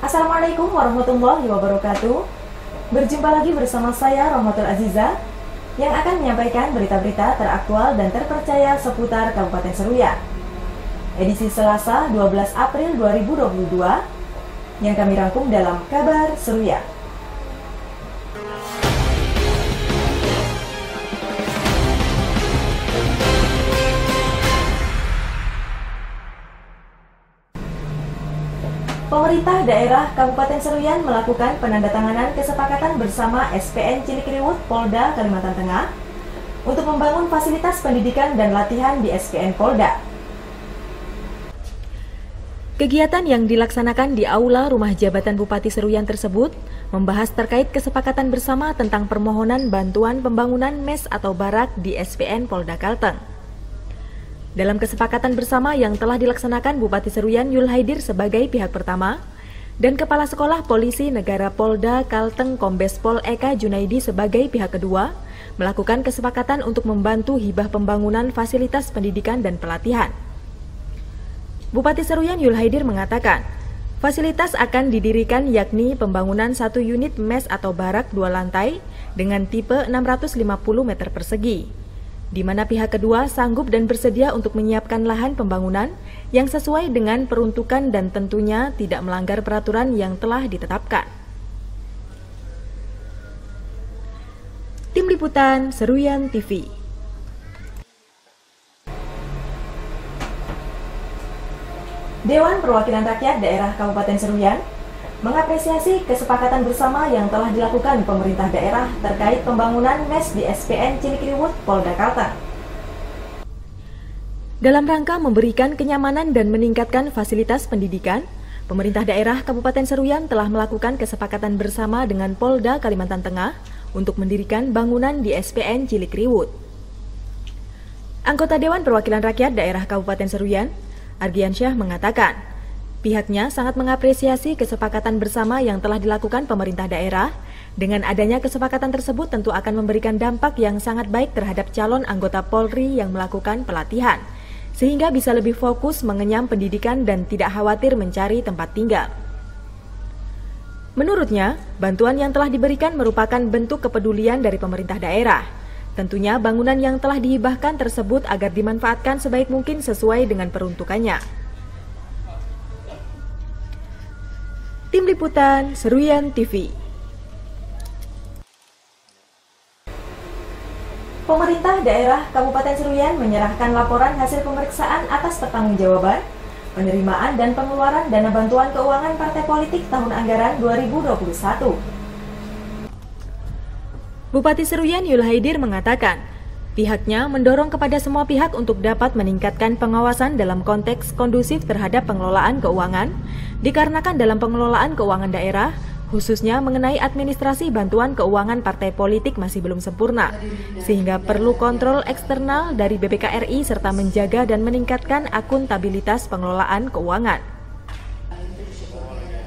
Assalamualaikum warahmatullahi wabarakatuh. Berjumpa lagi bersama saya Rahmatul Aziza yang akan menyampaikan berita-berita teraktual dan terpercaya seputar Kabupaten Seruyan. Edisi Selasa 12 April 2022 yang kami rangkum dalam Kabar Seruyan. Pemerintah daerah Kabupaten Seruyan melakukan penandatanganan kesepakatan bersama SPN Cilikriwut Polda Kalimantan Tengah untuk membangun fasilitas pendidikan dan latihan di SPN Polda. Kegiatan yang dilaksanakan di Aula Rumah Jabatan Bupati Seruyan tersebut membahas terkait kesepakatan bersama tentang permohonan bantuan pembangunan mes atau barak di SPN Polda Kalteng. Dalam kesepakatan bersama yang telah dilaksanakan Bupati Seruyan Yul Haidir sebagai pihak pertama dan Kepala Sekolah Polisi Negara Polda Kalteng Kombes Pol Eka Junaidi sebagai pihak kedua, melakukan kesepakatan untuk membantu hibah pembangunan fasilitas pendidikan dan pelatihan. Bupati Seruyan Yul Haidir mengatakan, fasilitas akan didirikan yakni pembangunan 1 unit mes atau barak 2 lantai dengan tipe 650 meter persegi, di mana pihak kedua sanggup dan bersedia untuk menyiapkan lahan pembangunan yang sesuai dengan peruntukan dan tentunya tidak melanggar peraturan yang telah ditetapkan. Tim Liputan Seruyan TV. Dewan Perwakilan Rakyat Daerah Kabupaten Seruyan mengapresiasi kesepakatan bersama yang telah dilakukan pemerintah daerah terkait pembangunan mes di SPN Cilikriwut Polda Kalteng. Dalam rangka memberikan kenyamanan dan meningkatkan fasilitas pendidikan, pemerintah daerah Kabupaten Seruyan telah melakukan kesepakatan bersama dengan Polda Kalimantan Tengah untuk mendirikan bangunan di SPN Cilikriwut. Anggota Dewan Perwakilan Rakyat Daerah Kabupaten Seruyan, Argiansyah mengatakan, pihaknya sangat mengapresiasi kesepakatan bersama yang telah dilakukan pemerintah daerah. Dengan adanya kesepakatan tersebut tentu akan memberikan dampak yang sangat baik terhadap calon anggota Polri yang melakukan pelatihan, sehingga bisa lebih fokus mengenyam pendidikan dan tidak khawatir mencari tempat tinggal. Menurutnya, bantuan yang telah diberikan merupakan bentuk kepedulian dari pemerintah daerah. Tentunya bangunan yang telah dihibahkan tersebut agar dimanfaatkan sebaik mungkin sesuai dengan peruntukannya. Tim Liputan Seruyan TV. Pemerintah daerah Kabupaten Seruyan menyerahkan laporan hasil pemeriksaan atas pertanggungjawaban, penerimaan dan pengeluaran dana bantuan keuangan partai politik tahun anggaran 2021. Bupati Seruyan Yul Haidir mengatakan, pihaknya mendorong kepada semua pihak untuk dapat meningkatkan pengawasan dalam konteks kondusif terhadap pengelolaan keuangan, dikarenakan dalam pengelolaan keuangan daerah, khususnya mengenai administrasi bantuan keuangan partai politik masih belum sempurna, sehingga perlu kontrol eksternal dari BPK RI serta menjaga dan meningkatkan akuntabilitas pengelolaan keuangan.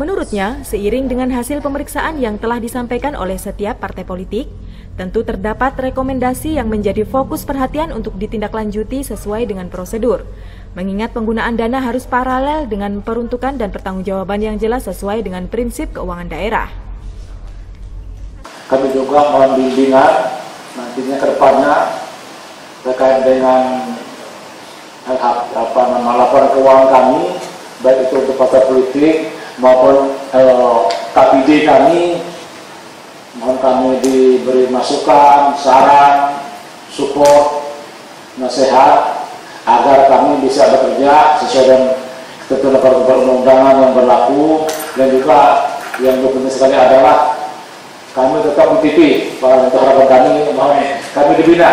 Menurutnya, seiring dengan hasil pemeriksaan yang telah disampaikan oleh setiap partai politik, tentu terdapat rekomendasi yang menjadi fokus perhatian untuk ditindaklanjuti sesuai dengan prosedur, mengingat penggunaan dana harus paralel dengan peruntukan dan pertanggungjawaban yang jelas sesuai dengan prinsip keuangan daerah. Kami juga mohon bimbingan nantinya ke depannya terkait dengan laporan keuangan kami, baik itu untuk partai politik maupun KPD kami. Mohon kami diberi masukan, saran, support, nasihat agar kami bisa bekerja sesuai dengan ketentuan perundang-undangan yang berlaku, dan juga yang penting sekali adalah kami tetap mengikuti para harapan kami, mohon kami dibina.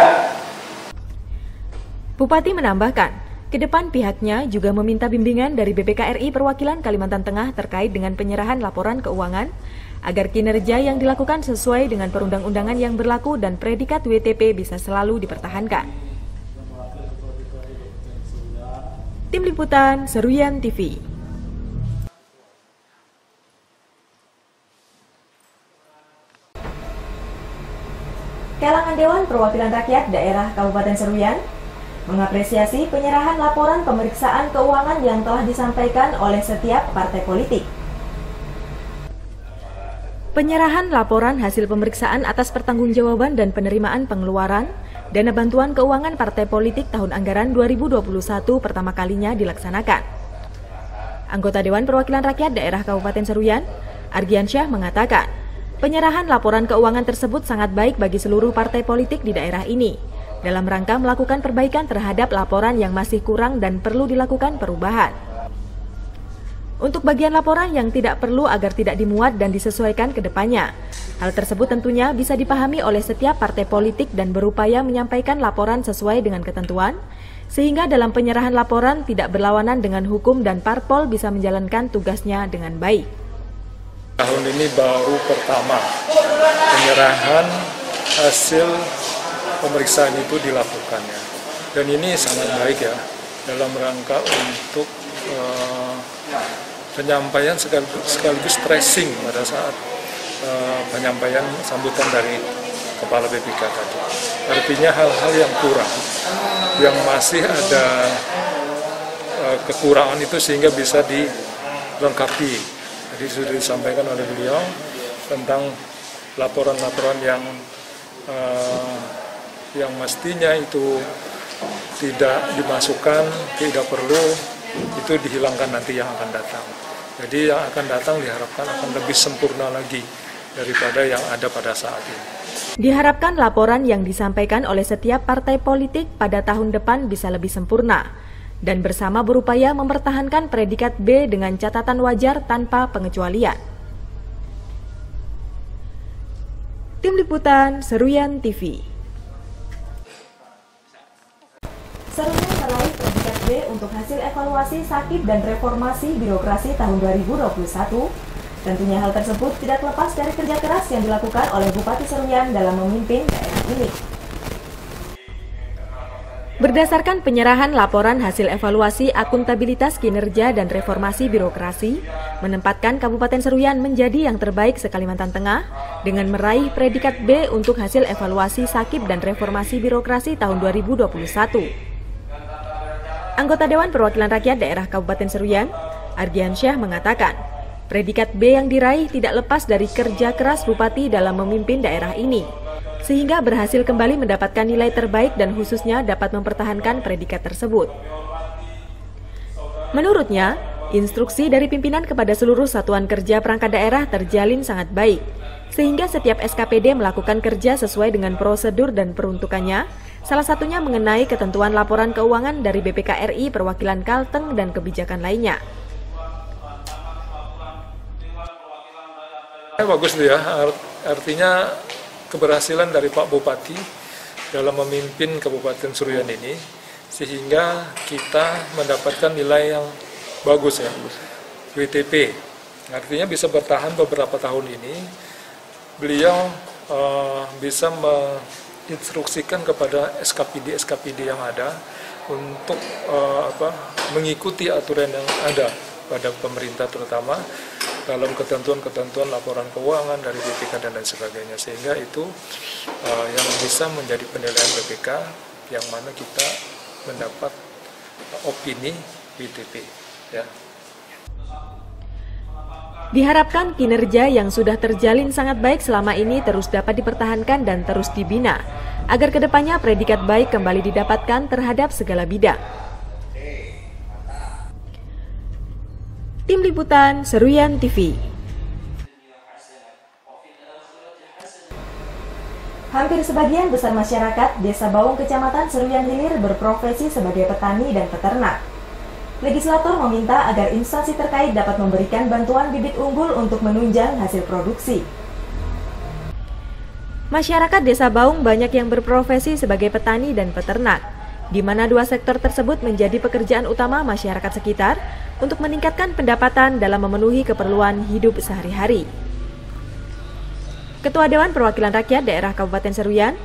Bupati menambahkan, ke depan pihaknya juga meminta bimbingan dari BPK RI Perwakilan Kalimantan Tengah terkait dengan penyerahan laporan keuangan, agar kinerja yang dilakukan sesuai dengan perundang-undangan yang berlaku dan predikat WTP bisa selalu dipertahankan. Tim Liputan Seruyan TV. Kalangan Dewan Perwakilan Rakyat Daerah Kabupaten Seruyan mengapresiasi penyerahan laporan pemeriksaan keuangan yang telah disampaikan oleh setiap partai politik. Penyerahan laporan hasil pemeriksaan atas pertanggungjawaban dan penerimaan pengeluaran dana bantuan keuangan partai politik tahun anggaran 2021 pertama kalinya dilaksanakan. Anggota Dewan Perwakilan Rakyat Daerah Kabupaten Seruyan, Argiansyah mengatakan, penyerahan laporan keuangan tersebut sangat baik bagi seluruh partai politik di daerah ini, dalam rangka melakukan perbaikan terhadap laporan yang masih kurang dan perlu dilakukan perubahan. Untuk bagian laporan yang tidak perlu agar tidak dimuat dan disesuaikan ke depannya. Hal tersebut tentunya bisa dipahami oleh setiap partai politik dan berupaya menyampaikan laporan sesuai dengan ketentuan, sehingga dalam penyerahan laporan tidak berlawanan dengan hukum dan parpol bisa menjalankan tugasnya dengan baik. Tahun ini baru pertama penyerahan hasil pemeriksaan itu dilakukannya. Dan ini sangat baik ya, dalam rangka untuk penyampaian sekaligus tracing pada saat penyampaian sambutan dari Kepala BPK tadi. Artinya hal-hal yang kurang, yang masih ada kekurangan itu sehingga bisa dilengkapi. Jadi sudah disampaikan oleh beliau tentang laporan-laporan yang mestinya itu tidak dimasukkan, tidak perlu, itu dihilangkan nanti yang akan datang. Jadi yang akan datang diharapkan akan lebih sempurna lagi daripada yang ada pada saat ini. Diharapkan laporan yang disampaikan oleh setiap partai politik pada tahun depan bisa lebih sempurna dan bersama berupaya mempertahankan predikat B dengan catatan wajar tanpa pengecualian. Tim Liputan Seruyan TV. Seruyan meraih predikat B untuk hasil evaluasi sakit dan reformasi birokrasi tahun 2021. Tentunya hal tersebut tidak lepas dari kerja keras yang dilakukan oleh Bupati Seruyan dalam memimpin daerah ini. Berdasarkan penyerahan laporan hasil evaluasi akuntabilitas kinerja dan reformasi birokrasi, menempatkan Kabupaten Seruyan menjadi yang terbaik se-Kalimantan Tengah dengan meraih predikat B untuk hasil evaluasi sakit dan reformasi birokrasi tahun 2021. Anggota Dewan Perwakilan Rakyat Daerah Kabupaten Seruyan, Argiansyah mengatakan, predikat B yang diraih tidak lepas dari kerja keras Bupati dalam memimpin daerah ini, sehingga berhasil kembali mendapatkan nilai terbaik dan khususnya dapat mempertahankan predikat tersebut. Menurutnya, instruksi dari pimpinan kepada seluruh satuan kerja perangkat daerah terjalin sangat baik, sehingga setiap SKPD melakukan kerja sesuai dengan prosedur dan peruntukannya, salah satunya mengenai ketentuan laporan keuangan dari BPK RI, perwakilan Kalteng, dan kebijakan lainnya. Bagus ya, artinya keberhasilan dari Pak Bupati dalam memimpin Kabupaten Seruyan ini, sehingga kita mendapatkan nilai yang bagus ya, WTP. Artinya bisa bertahan beberapa tahun ini, beliau bisa menginstruksikan kepada SKPD yang ada untuk mengikuti aturan yang ada pada pemerintah, terutama dalam ketentuan-ketentuan laporan keuangan dari BPK dan lain sebagainya, sehingga itu yang bisa menjadi penilaian BPK yang mana kita mendapat opini WTP ya. Diharapkan kinerja yang sudah terjalin sangat baik selama ini terus dapat dipertahankan dan terus dibina, agar kedepannya predikat baik kembali didapatkan terhadap segala bidang. Tim Liputan Seruyan TV. Hampir sebagian besar masyarakat Desa Baung, Kecamatan Seruyan Hilir berprofesi sebagai petani dan peternak. Legislator meminta agar instansi terkait dapat memberikan bantuan bibit unggul untuk menunjang hasil produksi. Masyarakat Desa Baung banyak yang berprofesi sebagai petani dan peternak, di mana dua sektor tersebut menjadi pekerjaan utama masyarakat sekitar untuk meningkatkan pendapatan dalam memenuhi keperluan hidup sehari-hari. Ketua Dewan Perwakilan Rakyat Daerah Kabupaten Seruyan,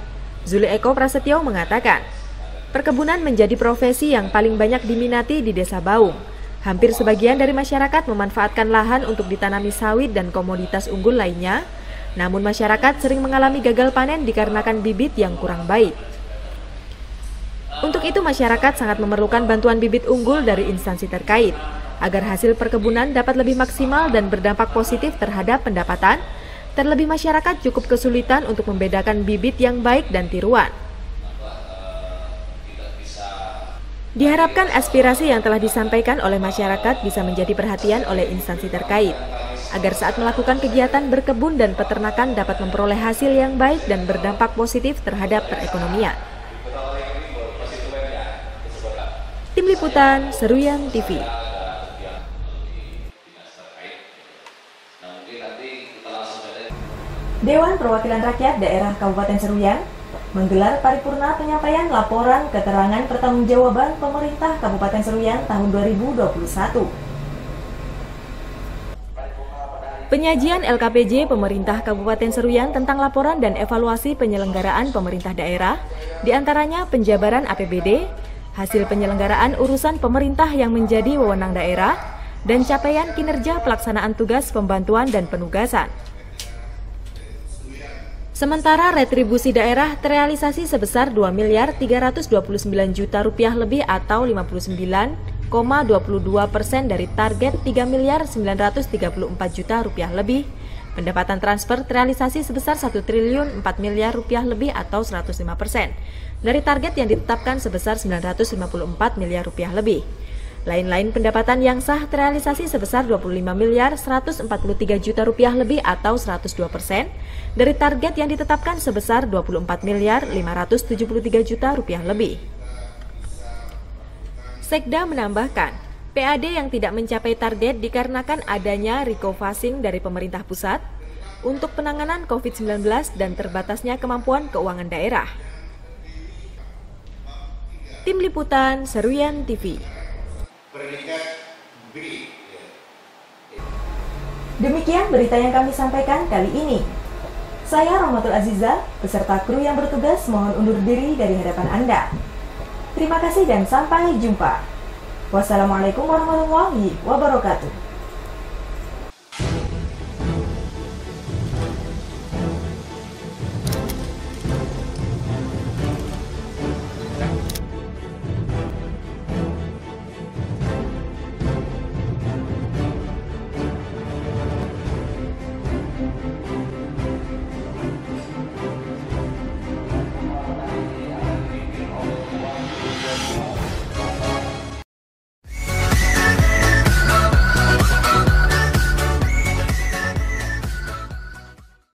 Zuli Eko Prasetyo mengatakan, perkebunan menjadi profesi yang paling banyak diminati di Desa Baung. Hampir sebagian dari masyarakat memanfaatkan lahan untuk ditanami sawit dan komoditas unggul lainnya, namun masyarakat sering mengalami gagal panen dikarenakan bibit yang kurang baik. Untuk itu masyarakat sangat memerlukan bantuan bibit unggul dari instansi terkait, agar hasil perkebunan dapat lebih maksimal dan berdampak positif terhadap pendapatan, Terlebih masyarakat cukup kesulitan untuk membedakan bibit yang baik dan tiruan. Diharapkan aspirasi yang telah disampaikan oleh masyarakat bisa menjadi perhatian oleh instansi terkait, agar saat melakukan kegiatan berkebun dan peternakan dapat memperoleh hasil yang baik dan berdampak positif terhadap perekonomian. Tim Liputan Seruyan TV. Dewan Perwakilan Rakyat Daerah Kabupaten Seruyan menggelar paripurna penyampaian laporan keterangan pertanggungjawaban pemerintah Kabupaten Seruyan tahun 2021. Penyajian LKPJ pemerintah Kabupaten Seruyan tentang laporan dan evaluasi penyelenggaraan pemerintah daerah, diantaranya penjabaran APBD, hasil penyelenggaraan urusan pemerintah yang menjadi wewenang daerah, dan capaian kinerja pelaksanaan tugas pembantuan dan penugasan. Sementara retribusi daerah terrealisasi sebesar Rp2.329 juta lebih atau 59,22% dari target Rp3.934 juta lebih. Pendapatan transfer terrealisasi sebesar Rp1.004 miliar lebih atau 105% dari target yang ditetapkan sebesar Rp954 miliar lebih. Lain-lain pendapatan yang sah terrealisasi sebesar Rp25.143 juta lebih atau 102% dari target yang ditetapkan sebesar Rp24.573 juta lebih. Sekda menambahkan, PAD yang tidak mencapai target dikarenakan adanya recofasing dari pemerintah pusat untuk penanganan COVID-19 dan terbatasnya kemampuan keuangan daerah. Tim Liputan Seruyan TV. Demikian berita yang kami sampaikan kali ini. Saya Rahmatul Aziza, beserta kru yang bertugas mohon undur diri dari hadapan Anda. Terima kasih dan sampai jumpa. Wassalamualaikum warahmatullahi wabarakatuh.